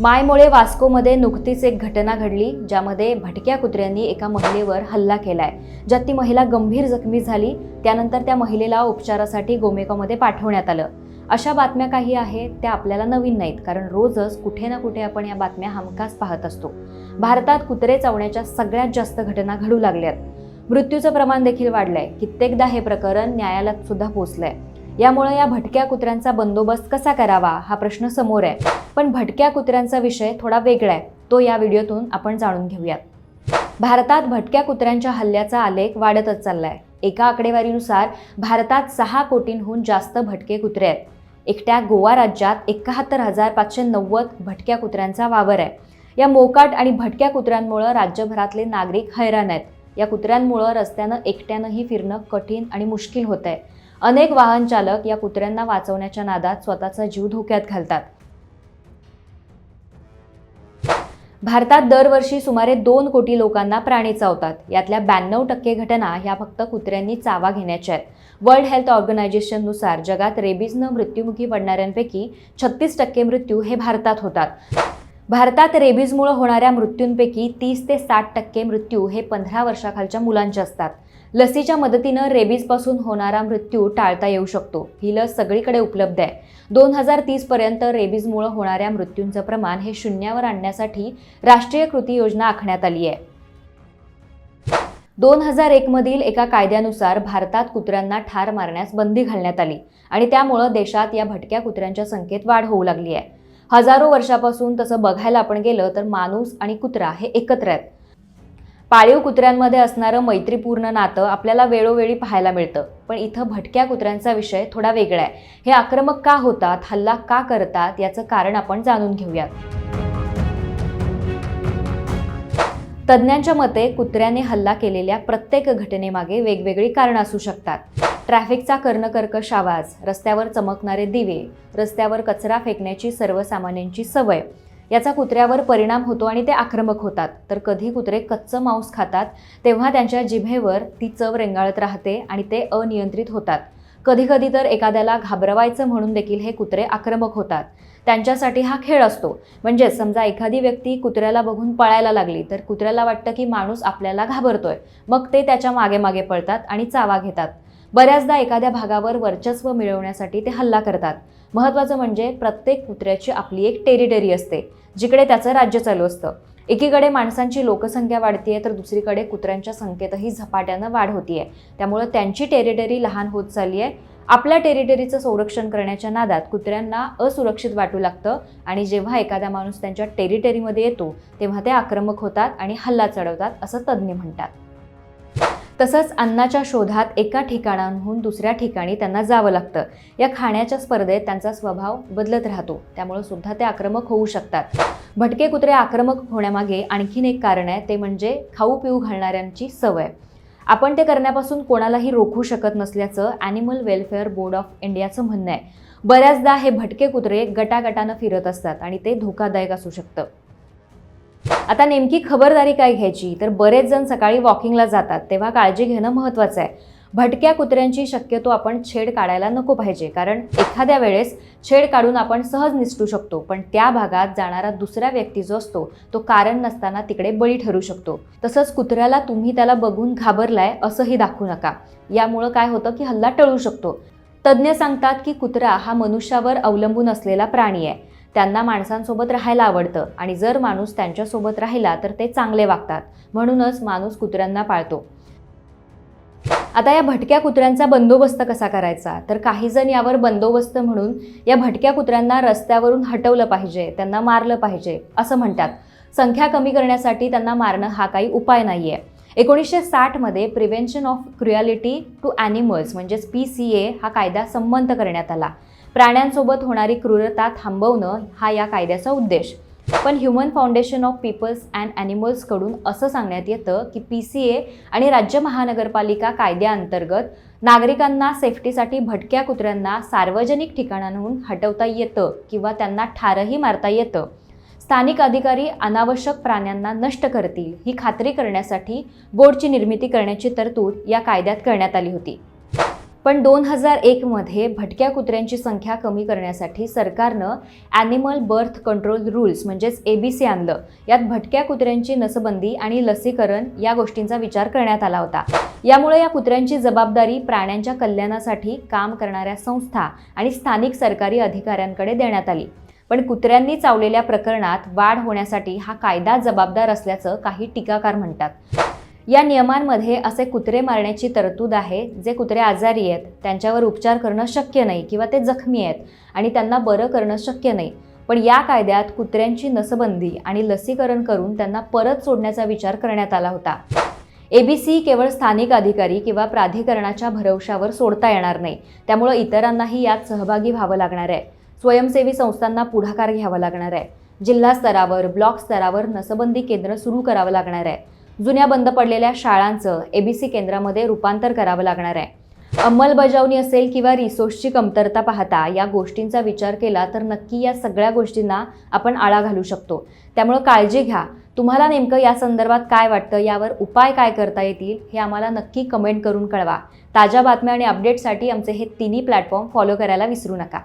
मायमुळे वास्कोमध्ये नुकतीच एक घटना घडली, ज्यामध्ये भटक्या कुत्र्यांनी एका महिलेवर हल्ला केलाय, ज्यात ती महिला गंभीर जखमी झाली। त्यानंतर त्या महिलेला उपचारासाठी गोमेकामध्ये पाठवण्यात आलं। अशा बातम्या काही आहेत त्या आपल्याला नवीन नाहीत, कारण रोजच कुठे ना कुठे आपण या बातम्या हमखास पाहत असतो। भारतात कुत्रे चावण्याच्या सगळ्यात जास्त घटना घडू लागल्यात। मृत्यूचं प्रमाण देखील वाढलंय। कित्येकदा हे प्रकरण न्यायालयात सुद्धा पोहोचलंय। यामुळे या भटक्या कुत्र्यांचा बंदोबस्त कसा करावा हा प्रश्न समोर आहे। पण भटक्या कुत्र्यांचा विषय थोडा वेगळा आहे, तो या व्हिडिओतून आपण जाणून घेऊयात। भारतात भटक्या कुत्र्यांच्या हल्ल्याचा आलेख वाढतच चाललाय। एका आकडेवारीनुसार भारतात 6 कोटींहून जास्त भटके कुत्रे आहेत। एकट्या गोवा राज्यात 71,590 भटक्या कुत्र्यांचा वावर आहे। या मोकाट आणि भटक्या कुत्र्यांमुळे राज्यभरातले नागरिक हैराण आहेत। या कुत्र्यांमुळे रस्त्यानं एकट्यानंही फिरणं कठीण आणि मुश्किल होत आहे। अनेक वाहन चालक या कुत्र्यांना वाचवण्याच्या नादात स्वतःचा जीव धोक्यात घालतात। भारतात दरवर्षी सुमारे 2 कोटी लोकांना प्राणी चावतात। यातल्या 92% घटना ह्या फक्त कुत्र्यांनी चावा घेण्याच्या आहेत। वर्ल्ड हेल्थ ऑर्गनायझेशननुसार जगात रेबीजनं मृत्युमुखी पडणाऱ्यांपैकी 36% मृत्यू हे भारतात होतात। भारतात रेबीजमुळे होणाऱ्या मृत्यूंपैकी 30 ते 60% मृत्यू हे 15 वर्षाखालच्या मुलांचे असतात। लसीच्या मदतीनं रेबीजपासून होणारा मृत्यू टाळता येऊ शकतो। ही लस सगळीकडे उपलब्ध आहे। 2030 पर्यंत रेबीजमुळे होणाऱ्या मृत्यूंचं प्रमाण हे शून्यावर आणण्यासाठी राष्ट्रीय कृती योजना आखण्यात आली आहे। 2001 मधील एका कायद्यानुसार भारतात कुत्र्यांना ठार मारण्यास बंदी घालण्यात आली आणि त्यामुळे देशात या भटक्या कुत्र्यांच्या संख्येत वाढ होऊ लागली आहे। हजारो वर्षापासून तसं बघायला आपण गेलं तर माणूस आणि कुत्रा हे एकत्र आहेत। पाळीव कुत्र्यांमध्ये असणारं मैत्रीपूर्ण नातं आपल्याला वेळोवेळी पाहायला मिळतं, पण इथं भटक्या कुत्र्यांचा विषय थोडा वेगळा आहे। हे आक्रमक का होतात, हल्ला का करतात, याचं कारण आपण जाणून घेऊयात। तज्ज्ञांच्या मते कुत्र्याने हल्ला केलेल्या प्रत्येक घटनेमागे वेगवेगळी कारणं असू शकतात। ट्रॅफिकचा कर्णकर्कश आवाज, रस्त्यावर चमकणारे दिवे, रस्त्यावर कचरा फेकण्याची सर्वसामान्यांची सवय याचा कुत्र्यावर परिणाम होतो आणि ते आक्रमक होतात। तर कधी कुत्रे कच्चं मांस खातात तेव्हा त्यांच्या जिभेवर ती चव रेंगाळत राहते आणि ते अनियंत्रित होतात। कधी कधी तर एखाद्याला घाबरवायचं म्हणून देखील हे कुत्रे आक्रमक होतात। त्यांच्यासाठी हा खेळ असतो। म्हणजे समजा एखादी व्यक्ती कुत्र्याला बघून पळायला लागली तर कुत्र्याला वाटतं की माणूस आपल्याला घाबरतोय, मग ते त्याच्या मागे मागे पळतात आणि चावा घेतात। बऱ्याचदा एखाद्या भागावर वर्चस्व मिळवण्यासाठी ते हल्ला करतात। महत्त्वाचं म्हणजे प्रत्येक कुत्र्याची आपली एक टेरिटरी असते, जिकडे त्याचं राज्य चालू असतं। एकीकडे माणसांची लोकसंख्या वाढतीये तर दुसरीकडे कुत्र्यांच्या संख्येतही झपाट्यानं वाढ होतीये। त्यामुळे त्यांची टेरिटरी लहान होत चालली आहे। आपल्या टेरिटरीचं संरक्षण करण्याच्या नादात कुत्र्यांना असुरक्षित वाटू लागतं आणि जेव्हा एखादा माणूस त्यांच्या टेरिटरीमध्ये येतो तेव्हा ते आक्रमक होतात आणि हल्ला चढवतात, असं तज्ज्ञ म्हणतात। तसंच अन्नाच्या शोधात एका ठिकाणाहून दुसऱ्या ठिकाणी त्यांना जावं लागतं। या खाण्याच्या स्पर्धेत त्यांचा स्वभाव बदलत राहतो, त्यामुळे सुद्धा ते आक्रमक होऊ शकतात। भटके कुत्रे आक्रमक होण्यामागे आणखीन एक कारण आहे, ते म्हणजे खाऊ पिऊ घालणाऱ्यांची सवय। आपण ते करण्यापासून कोणालाही रोखू शकत नसल्याचं ॲनिमल वेलफेअर बोर्ड ऑफ इंडियाचं म्हणणं आहे। बऱ्याचदा हे भटके कुत्रे गटागटानं फिरत असतात आणि ते धोकादायक असू शकतं। आता नेमकी खबरदारी काय घ्यायची, तर बरेच जण सकाळी वॉकिंगला जातात तेव्हा काळजी घेणं महत्त्वाचं आहे। भटक्या कुत्र्यांची शक्यतो आपण छेड काढायला नको पाहिजे, कारण एखाद्या वेळेस छेड काढून आपण सहज निसटू शकतो, पण त्या भागात जाणारा दुसरा व्यक्ती जो असतो तो कारण नसताना तिकडे बळी ठरू शकतो। तसंच कुत्र्याला तुम्ही त्याला बघून घाबरलाय असंही दाखवू नका। यामुळे काय होतं की हल्ला टळू शकतो। तज्ज्ञ सांगतात की कुत्रा हा मनुष्यावर अवलंबून असलेला प्राणी आहे। त्यांना माणसांसोबत राहायला आवडतं आणि जर माणूस त्यांच्यासोबत राहिला तर ते चांगले वागतात, म्हणूनच माणूस कुत्र्यांना पाळतो। आता या भटक्या कुत्र्यांचा बंदोबस्त कसा करायचा, तर काही जण यावर बंदोबस्त म्हणून या भटक्या कुत्र्यांना रस्त्यावरून हटवलं पाहिजे, त्यांना मारलं पाहिजे असं म्हणतात। संख्या कमी करण्यासाठी त्यांना मारणं हा काही उपाय नाहीये। 1960 मध्ये prevention of cruelty to animals म्हणजेच PCA हा कायदा संमत करण्यात आला। प्राण्यांसोबत होणारी क्रूरता थांबवणं हा या कायद्याचा उद्देश। पण human foundation of peoples and animals कडून असं सांगण्यात येतं की PCA आणि राज्य महानगरपालिका कायद्याअंतर्गत नागरिकांना सेफ्टीसाठी भटक्या कुत्र्यांना सार्वजनिक ठिकाणांहून हटवता येतं किंवा त्यांना ठारही मारता येतं। स्थानिक अधिकारी अनावश्यक प्राण्यांना नष्ट करतील ही खात्री करण्यासाठी बोर्डची निर्मिती करण्याची तरतूद या कायद्यात करण्यात आली होती। पण 2001मध्ये भटक्या कुत्र्यांची संख्या कमी करण्यासाठी सरकारनं ॲनिमल बर्थ कंट्रोल रूल्स म्हणजेच ABC आणलं. यात भटक्या कुत्र्यांची नसबंदी आणि लसीकरण या गोष्टींचा विचार करण्यात आला होता. यामुळे या कुत्र्यांची जबाबदारी प्राण्यांच्या कल्याणासाठी काम करणाऱ्या संस्था आणि स्थानिक सरकारी अधिकाऱ्यांकडे देण्यात आली. पण कुत्र्यांनी चावलेल्या प्रकरणात वाढ होण्यासाठी हा कायदा जबाबदार असल्याचं काही टीकाकार म्हणतात. या नियमांमध्ये असे कुत्रे मारण्याची तरतूद आहे जे कुत्रे आजारी आहेत, त्यांच्यावर उपचार करणं शक्य नाही किंवा ते जखमी आहेत आणि त्यांना बरं करणं शक्य नाही. पण या कायद्यात कुत्र्यांची नसबंदी आणि लसीकरण करून त्यांना परत सोडण्याचा विचार करण्यात आला होता. ABC केवळ स्थानिक अधिकारी किंवा प्राधिकरणाच्या भरवशावर सोडता येणार नाही. त्यामुळे इतरांनाही यात सहभागी व्हावं लागणार आहे. स्वयंसेवी संस्थांना पुढाकार घ्यावा लागणार आहे. जिल्हा स्तरावर, ब्लॉक स्तरावर नसबंदी केंद्र सुरू करावं लागणार आहे. जुन्या बंद पडलेल्या शाळांचं ABC केंद्रामध्ये रूपांतर करावं लागणार आहे. अंमलबजावणी असेल किंवा रिसोर्सची कमतरता पाहता या गोष्टींचा विचार केला तर नक्की या सगळ्या गोष्टींना आपण आळा घालू शकतो. त्यामुळे काळजी घ्या. तुम्हाला नेमकं या संदर्भात काय वाटतं, यावर उपाय काय करता येतील हे आम्हाला नक्की कमेंट करून कळवा. ताज्या बातम्या आणि अपडेटसाठी आमचे हे तिन्ही प्लॅटफॉर्म फॉलो करायला विसरू नका.